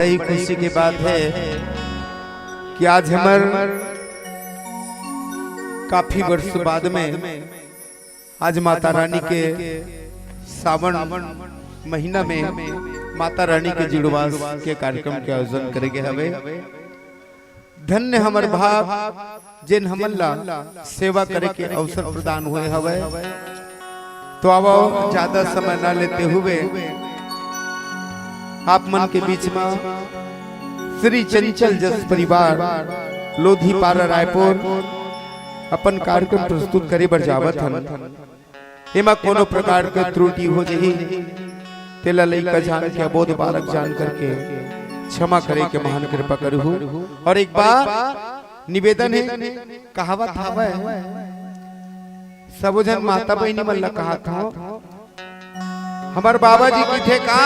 बड़ी खुशी की बात है कि आज हमार काफी वर्ष बाद में आज माता रानी के सावन महीना में माता रानी के जुड़वास के कार्यक्रम के आयोजन करेंगे हवे। धन्य हमर भाव जिन हमला सेवा करे के अवसर प्रदान हुए हवे। तो अब ज्यादा समय न लेते हुए आप मन के बीच में श्री चंचल जस परिवार लोधी पारा रायपुर अपन कार्यक्रम प्रस्तुत करे बर जावत हन। एमा कोनो प्रकार के त्रुटि हो जही तेला लइका जान के अबोध बालक जान करके क्षमा करे के महान कृपा करहु। और एक बार निवेदन है, कहावत हवे सब जन माता बहनी मन ला कहा था हमार बाबा जी की थे का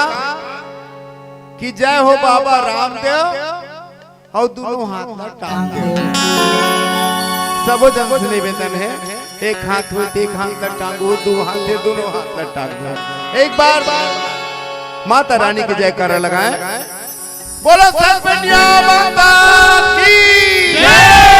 कि जय हो बाबा रामदेव और दोनों हाथ में टांग दे। सब जन से निवेदन है, एक हाथ हो एक हाथ में टांगो, दो हाथ है दोनों हाथ में टांग दो। एक बार माता रानी के जयकारा लगाएं। बोलो सरपंडिया माता की जय।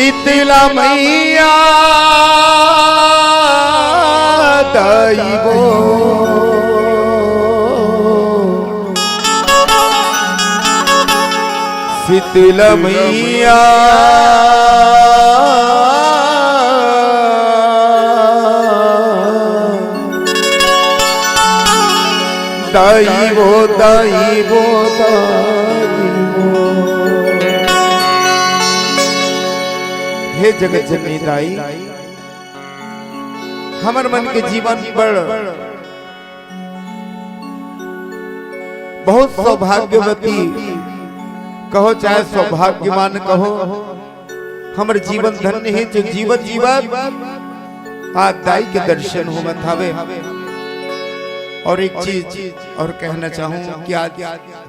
शीतला मैया दैवो शीतला मैया दैवो दैवो दैवो। हे जगत जननी दाई हमर मन के जीवन पर बहुत सौभाग्यवती कहो चाहे सौभाग्यवान कहो हमर जीवन धन्य है जो जीवन जीवन आज दाई के दर्शन हो मत हवे। और एक चीज और कहना चाहूं कि आज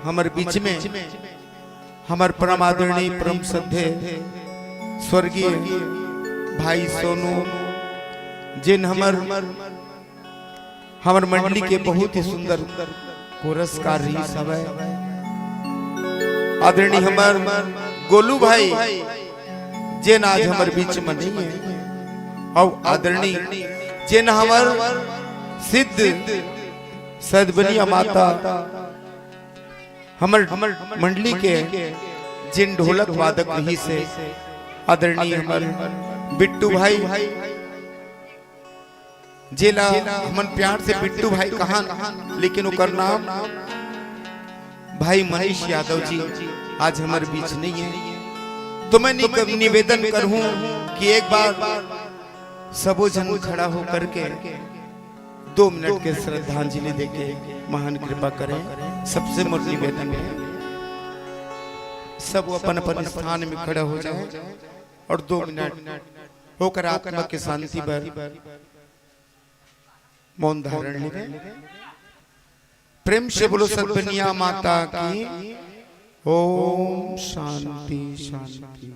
हमारे बीच में हमारे परम आदरणीय परम श्रद्धे स्वर्गीय भाई सोनू जिन हमार मंडली के बहुत ही सुंदर पुरस्कार रही सब आदरणीय हमार गोलू भाई जिन आज हमारे बीच में नहीं है और आदरणीय जिन हमार सिद्ध सदबनिया माता हमर मंडली के जिन ढोलक वादक वही से आदरणीय हमर बिट्टू भाई जेला हमन प्यार से बिट्टू भाई कहा लेकिन उकर नाम भाई मनीष यादव जी आज हमारे बीच नहीं है। तो मैं निवेदन करूं कि एक बार सबो जन खड़ा हो करके 2 मिनट के श्रद्धांजलि देके महान कृपा करें। सबसे मोर निवेदन है सब अपन अपन स्थान में खड़ा हो जाए और 2 मिनट होकर आत्मा के शांति पर मौन धारण ले। प्रेम से बोलो सदबनिया माता की ओम शांति शांति।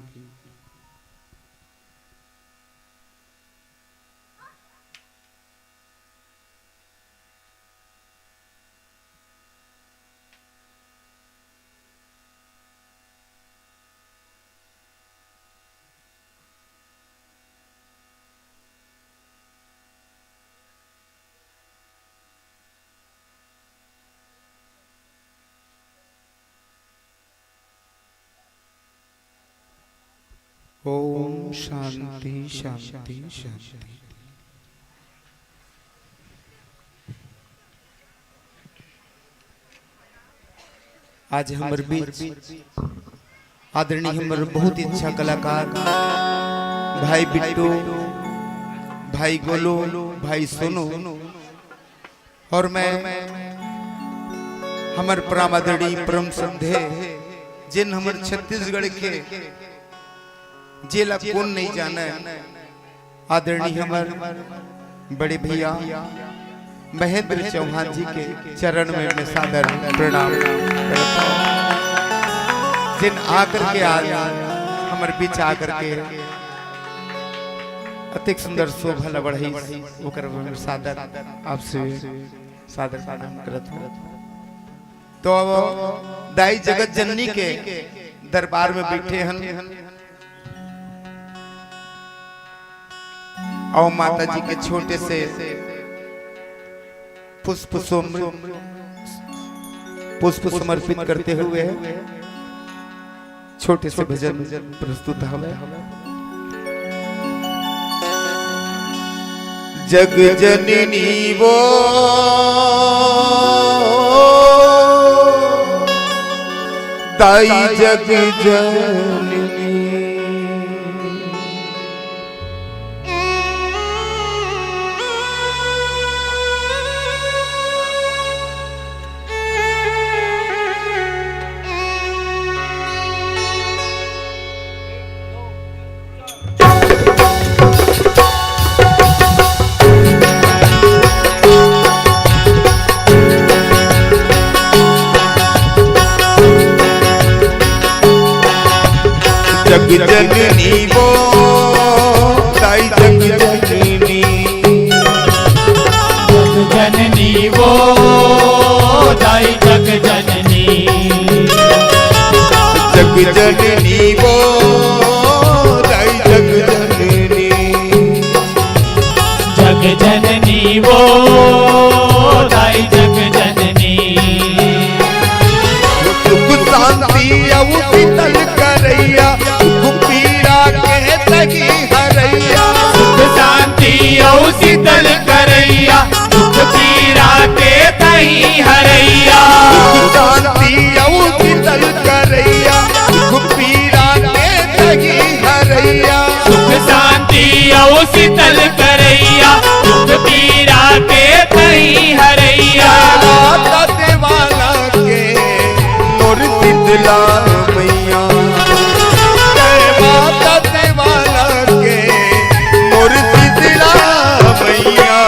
ओम शांति शांति शांति। आज हमारे बीच आदरणीय हमारे बहुत ही अच्छा कलाकार भाई बिट्टू भाई गोलू भाई सोनू और मैं हमारे परम आदरणीय परम श्रद्धे जिन हमारे छत्तीसगढ़ के जेला कौन नहीं जाना आदरणीय हमारे बड़े भैया महेंद्र चौहान जी के चरण में मैं सादर प्रणाम करता हूं जिन आकर के आज हमारे बीच आकर के अतिक सुंदर शोभा बढ़ाई ओकर सादर आपसे सादर करता हूं। तो दाई जगत जननी के दरबार में बैठे हैं और माता जी के छोटे से पुष्प समर्पित करते हुए छोटे से भजन प्रस्तुत हवे। जग जननी वो दाई जग जननी जग जननी वो दाई जग जननी जग जननी वो दाई जग जननी जग जननी वो दाई वो दाई जग जननी। सुख शांति औ शीतल करैया दुख पीड़ा के तगी हरैया। सुख शांति औ शीतल करैया दुख पीड़ा के तही हरैया। सुख शांति औ शीतल करैया दुख पीड़ा के तगी हरैया। सुख शांति औ शीतल करैया दुख पीड़ा के तही हरैया। माता देवाला के मोर शीतला मैया। माता देवाला के मोर शीतला मैया।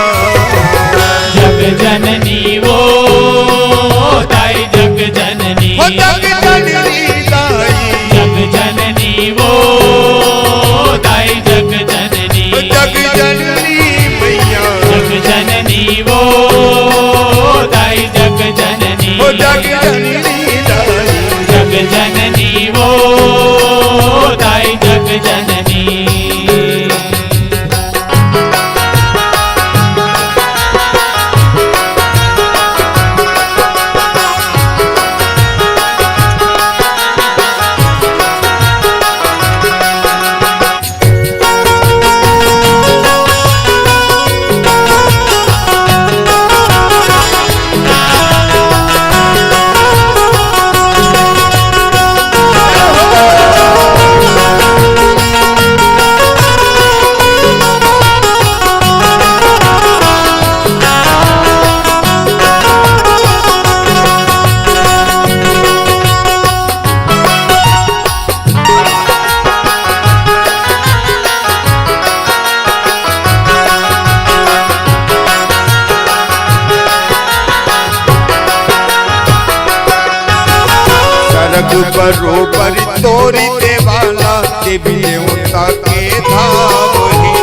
जग जननी वो दाई जग जननी। हो जग जननी दाई जग जननी वो दाई जग जननी। हो जग जननी मैया। जग जननी वो दाई जग जननी। हो जग जननी दाई जग जननी वो दाई जग जननी। सरग बरोबर तोरी देवाला देवी देवता के धाम है।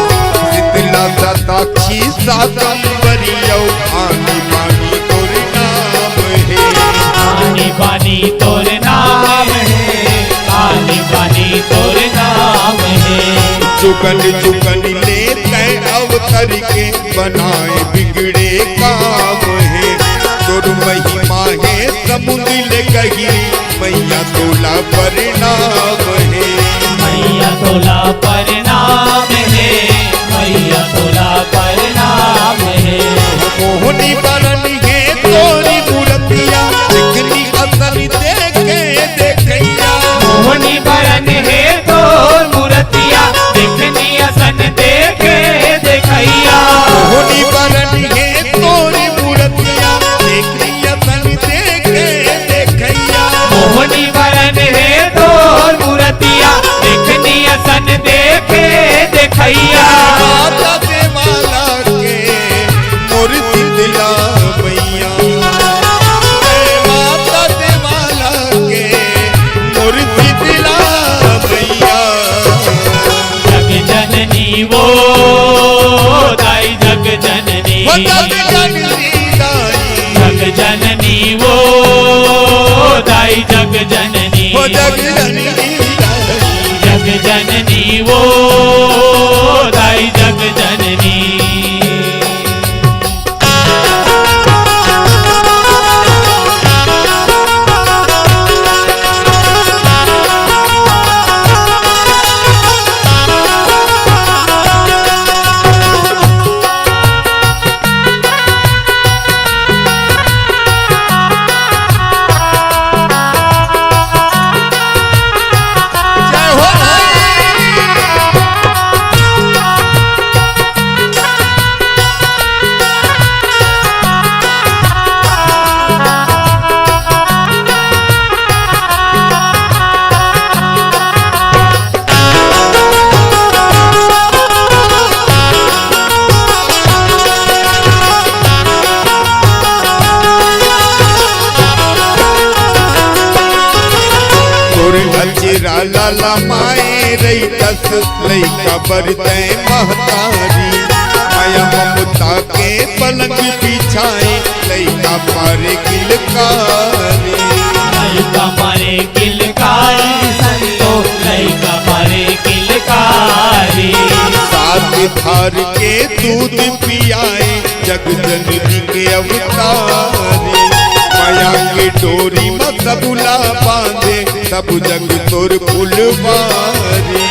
शीतला सताक्षी साकंबरियो आनी बानी तोर नाम है। आनी बानी तोर नाम है। आनी बानी तोर नाम है। जुगन जुगन ले गए अवतर के बनाए बिगड़े काम है। तोर महिमा है समुद्र ले गही मैया तोला परिणाम है। मैया तोला परिणाम है। मैया तोला परिणाम है। मोहनी बरन है तोरी मूर्तिया दिखनी असल देखे देखैया। मोहनी बरन है तोर मूर्तिया देखनी असन देखे देखैया। मोहनी बरन है तोरी मूर्तिया देखनी असल देखे देखैया। मोहनी बरन है तोर मूर्तिया देखनी असन देखे देखैया। माता देवाला के मोर शीतला मैया। माता देवाला के मोर शीतला मैया। जग जननी वो दाई जग जननी। हो जग जननी दाई जग जननी वो दाई जग जननी। हो जग जननी दाई जग जननी वो दाई जग जननी। जय हो अजरा लाला माए रही दस लैका बरते महतारी। माया ममता के पलंग बिछाए लैका पारे किलकारी। लैका मारे किलकारी संतो लैका मारे किलकारी। सात धार के दूध पियाए जग जननी के अवतारी माया के डोरी में सबुला बांधे सब जग तोर फुलवारी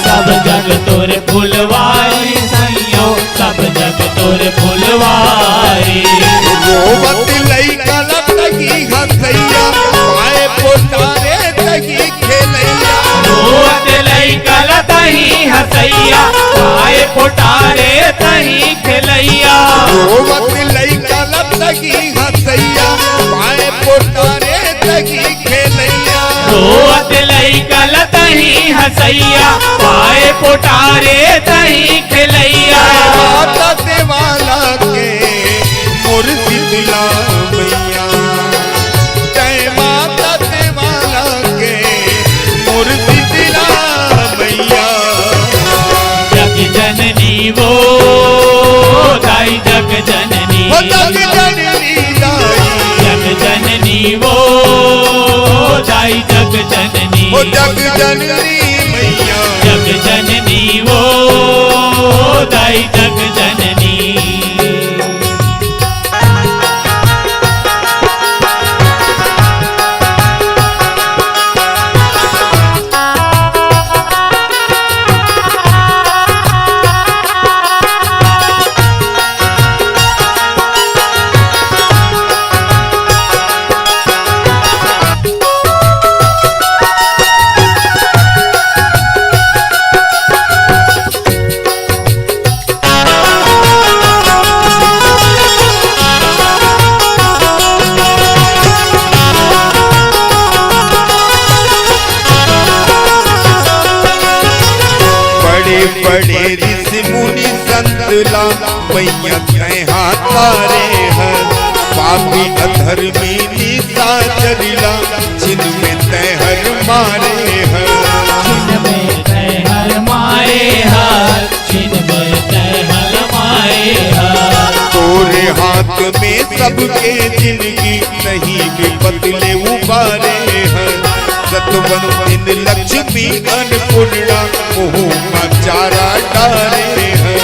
सब जग तोर फुलवारी सैयो सब जग तोर फुलवारी रोवत लइका लगी हसैया पाए पोतारे तगी खेलैया रोवत लइका लगी हसैया पाए पोटारे तही खेलैया रोवत लइका लगी हसैया पाए पोतारे तगी खेलैया रोवत लइका लगी हसैया पाए पोटारे तही खेलैया माता देवाला के मोर शीतला मैया जय माता देवाला के मोर शीतला मैया जग जननी वो दाई जग जननी हो जग जननी दाई जग जननी वो दाई जग जननी हो जग जननी मैया जग जननी वो दाई जग जननी बड़े ऋषि मुनि संतला मैया कहा तारे हैं पापी अधर्मी निशाचरिला छिन में तहर मारे हैं छिन में तहर मारे हर छिन में तहर मारे हर तोरे हाथ में सबके जिंदगी नहीं बदले उबारे हैं सतवंतिन लक्ष्मी अन्नपूर्णा मोह चारा डारे हैं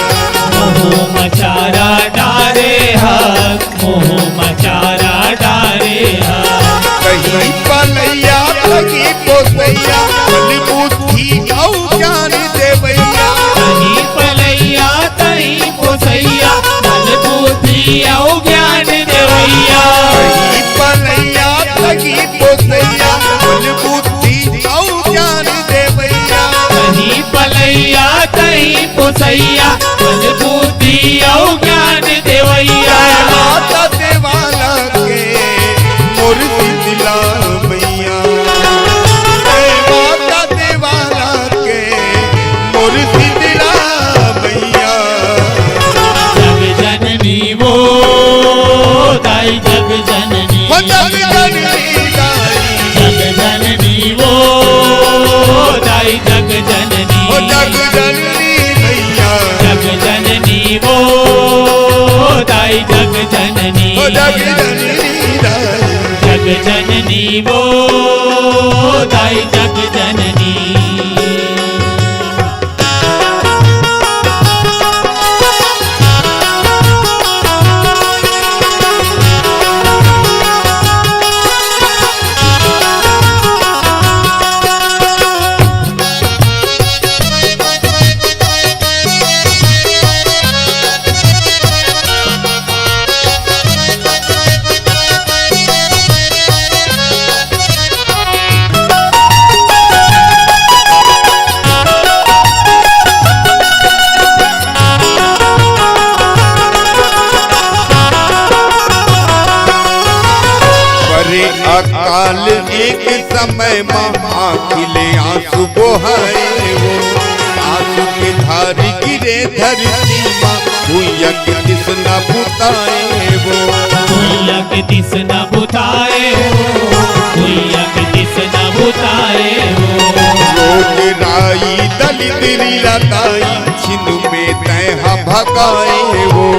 मोह मचारा डारे हर मोह मचारा डारे हर कहीं पलैया लगी पोसैया बल बुद्धि औ ज्ञान देवैया कहीं पलैया तहीं पोसैया बल बुद्धि औ ज्ञान देवैया कहीं पलैया लगी पोसैया बल बुद्धि औ ज्ञान देवैया कहीं पलैया तहीं पोसैया बल बुद्धि औ ज्ञान देवैया माता देवाला के मोर शीतला मैया माता देवाला के मोर शीतला मैया जग जननी वो दाई जग जननी हो जग जननी दाई जग जननी वो दाई जग जननी हो जग जननी मैया जग जननी वो दाई जग जननी हो जग जननी दाई जग जननी वो दाई जग जननी बड़े अकाल एक समय में आखिले आंसू बोहाए वो आंसू के धार गिरे धरती माँ भूया के दिसना बुताए वो भूया के दिस न बुताए हो भूया के दिस न बुताए हो लोग राई दलित लीलाताई छिन में तैहा भगाए वो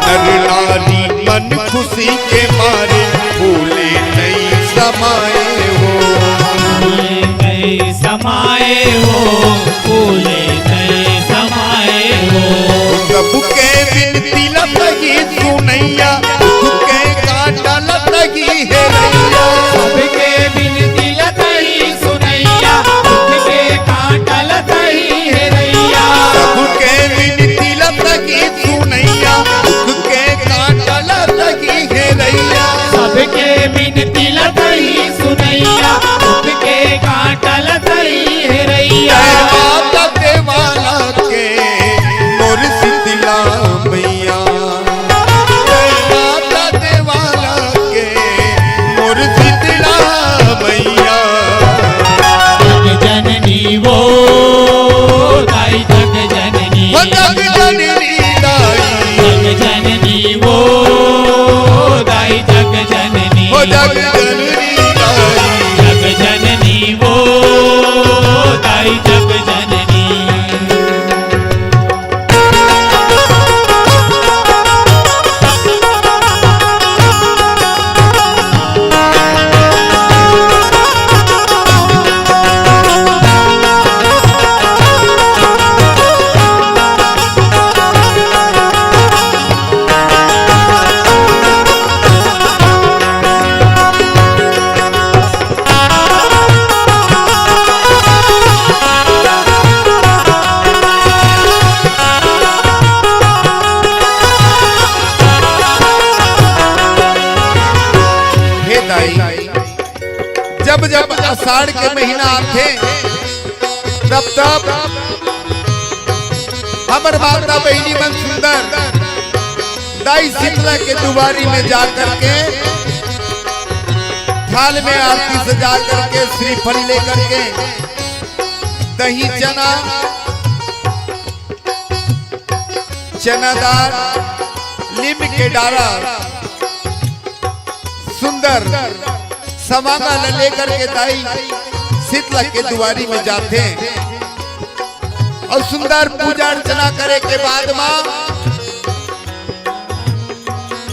नर नारी मन खुशी के मारे भूले नहीं समाए वो फूले गए समाए हो फूले गए समाए हो सबके बिनती लगी सुन आषाढ़ के महीना आते तब हमर माता बहनी मन सुंदर दाई शीतला के दुआरी में जाकर के थाल में आरती सजा करके श्रीफल लेकर के दही चना चनादार नीम के डाला सुंदर समाना लेकर के दाई शीतला के दुआरी में जाते और सुंदर पूजा अर्चना करे के बाद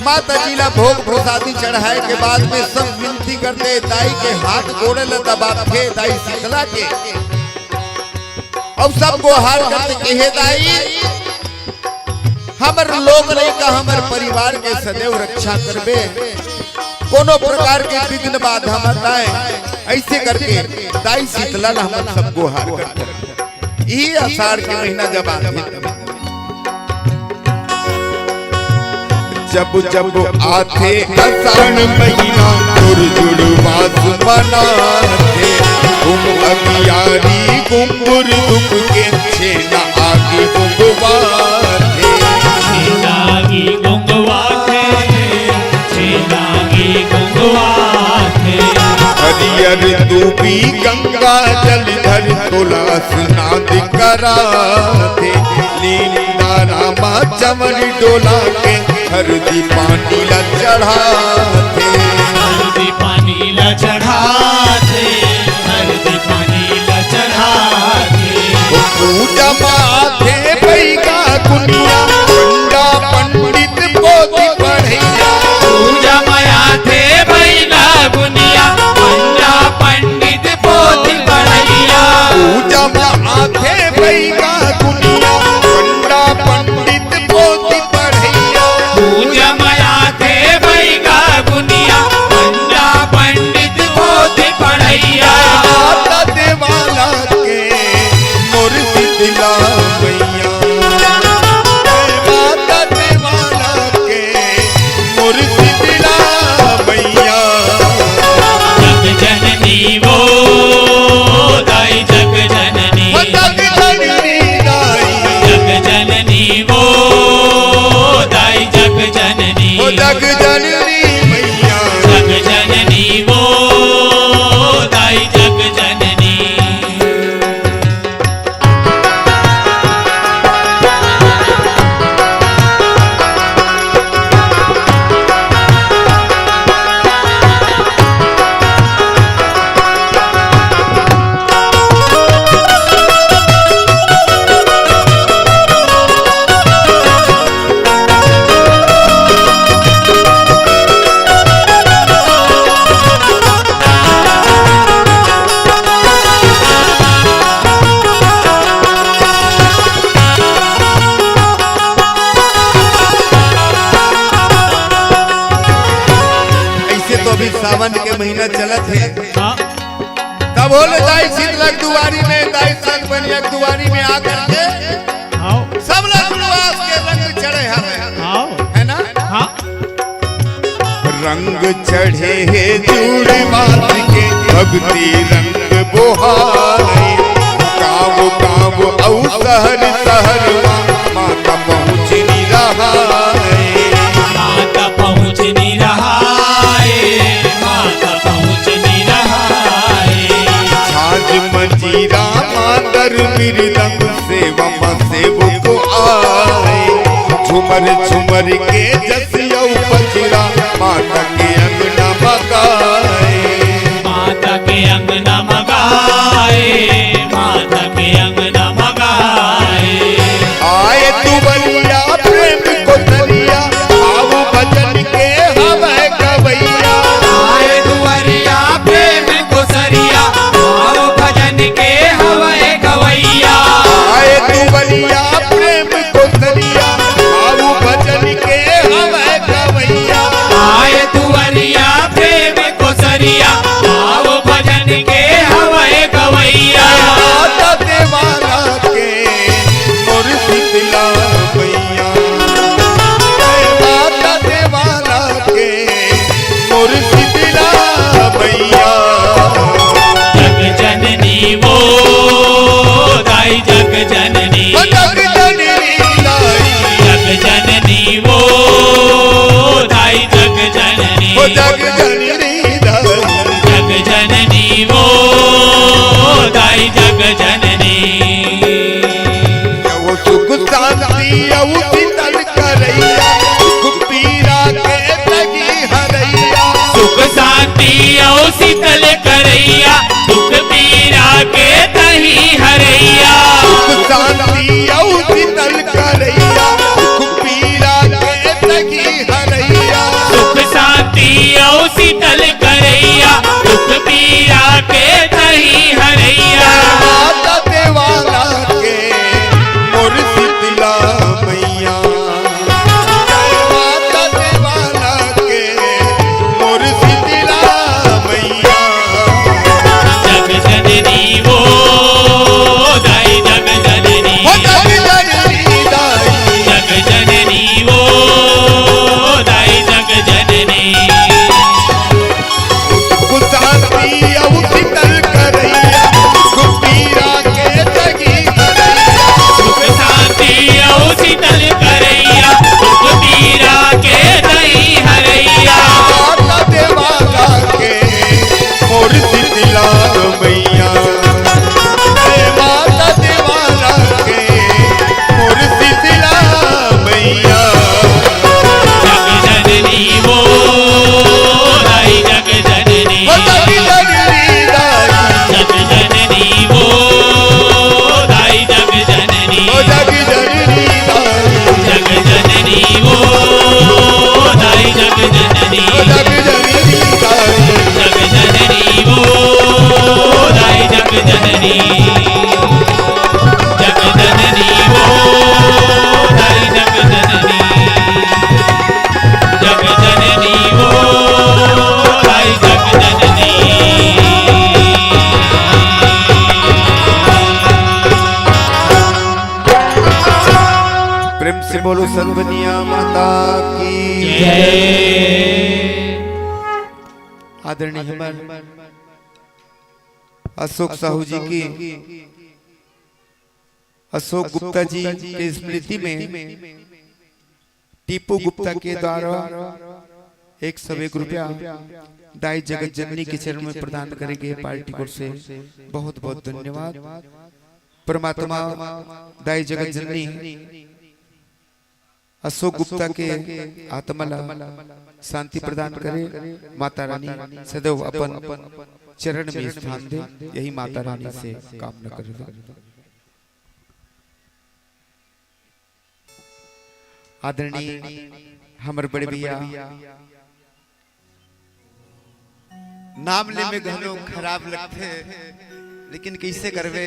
माता जी ला भोग प्रसादी चढ़ाए के बाद में सब विनती करते दाई के हाथ गोड़े ल दबाते दाई शीतला के और सबको हार करते के हे दाई हमर लोग नहीं का हमर परिवार के सदैव रक्षा करबे कोनो प्रकार के विघ्न बाधा मत आए ऐसे करके दाई शीतला ला हम सबको हार करते ये आषाढ़ के महीना जब आते जब जब आते आषाढ़ महीना जुड़वास मनाते घुम अगियारी गुम्बुर दुख के छेना आगे गुंगवाते छेनागी गुंगवाते छेनागी गुंगवाते हरियर दूबी गंगा जलधर तोला स्नान कराते लीला रामा चमर डोला के हरदी पानी ला चढ़ाते हरदी पानी ला चढ़ाते हरदी पानी ला चढ़ाते पूजा माथे पैगा गुनिया पंडा पंडित पोथी पढ़ैया पूजा माथे पैगा गुनिया पंडा पंडित पोथी पढ़ैया पूजा माथे पैगा गुनिया पंडा पंडित पोथी पढ़ैया पूजा माथे पैगा गुनिया पंडा पंडित पोथी पढ़ैया माता देवाला के मोर शीतला मैया माता देवाला के मोर शीतला मैया जग जननी वो दाई जग जननी जग जननी दाई जग जननी वो दाई जग जननी ओ जग जननी मैया जग जननी वो दाई जग जननी ऐसे तो अभी सावन के महीना चलत है हाँ तब होले दाई शीतला के दुआरी में दाई संग बनिया के दुआरी में आकर के आओ सब लोग गुणवास के रंग चढ़े हमें आओ है ना हाँ रंग चढ़े है जुड़वास के भक्ति रंग बोहाए गाँव गाँव औ शहर शहर माता पहुँच नहीं रहा माता पहुँच नहीं रहा है माता पहुँच नहीं रहा है छाज मंजीरा मादर मृदंग सेवा सेवक आए झुमर झुमर के जसिया बजरा माता के अंगना बगाए माता के अंगना मगाए माता के अंगना मगाए आए तू बलिया प्रेम को तलिया आओ भजन के हमें गवैया आए दुआरिया प्रेम को सरिया आओ भजन के हवाए गवैया आए तू बलिया प्रेम को तलिया आओ भजन के हमें गवैया आए दुआरिया जग जननी वो सुख शांति औ शीतल करैया दुख पीरा के तगी हरैया सुख शांति औ शीतल करैया दुख पीरा के तही हरैया सुख शांति औ शीतल करैया दुख पीरा के तगी हरैया सुख शांति औ शीतल करैया दुख पीरा के तही हरैया माता देवाला के मोर शीतला मैया माता देवाला के मोर शीतला मैया जग जननी वो दाई जग जननी हो जग जननी दाई जग जननी वो दाई जग जननी सुख शांति औ शीतल करैया दुख पीरा के तगी हरैया सुख शांति औ शीतल करैया दुख पीरा के तही हरैया माता देवाला के मोर शीतला मैया माता देवाला के मोर शीतला मैया जग जननी वो दाई जग जननी हो जग जननी दाई जग जननी वो दाई जग जननी हो जग जननी दाई जग जननी वो दाई जग जननी हो जग जननी दाई जग जननी वो दाई जग जननी जग जननी वो दाई जग जननी जग जननी वो दाई जग जननी प्रेम से बोलो सर्वनिया माता की जय आदरणीय हमारे अशोक साहू जी की अशोक गुप्ता जी के स्मृति में टीपू गुप्ता के द्वारा 101 रुपया दाई जगत जननी के चरण में प्रदान करेंगे पार्टी कोर से बहुत बहुत धन्यवाद। परमात्मा दाई जगत जननी अशोक गुप्ता के आत्मा शांति प्रदान करे। माता रानी सदैव अपन चरण में स्थान दे, यही माता रानी से कामना करे। आदरणीय हमर बड़े भैया नाम ले में घनो खराब लगते, लेकिन कैसे करवे।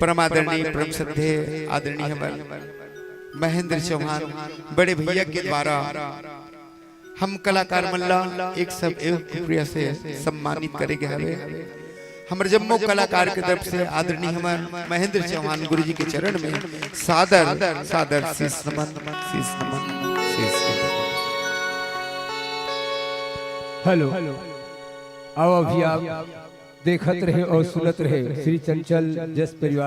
परम आदरणीय परम श्रद्धे आदरणीय हमारे महेंद्र चौहान बड़े भैया के द्वारा हम कलाकार मल्ला एक सब प्रिय से सम्मानित करेंगे। हमें हमर जम्मू कलाकार के तरफ से आदरणीय हमारे महेंद्र चौहान गुरु जी के चरण में सादर सादर शीश नमन शीश नमन शीश नमन। हेलो आओ अभी आप देखत रहे और सुनत रहे श्री चंचल जस परिवार।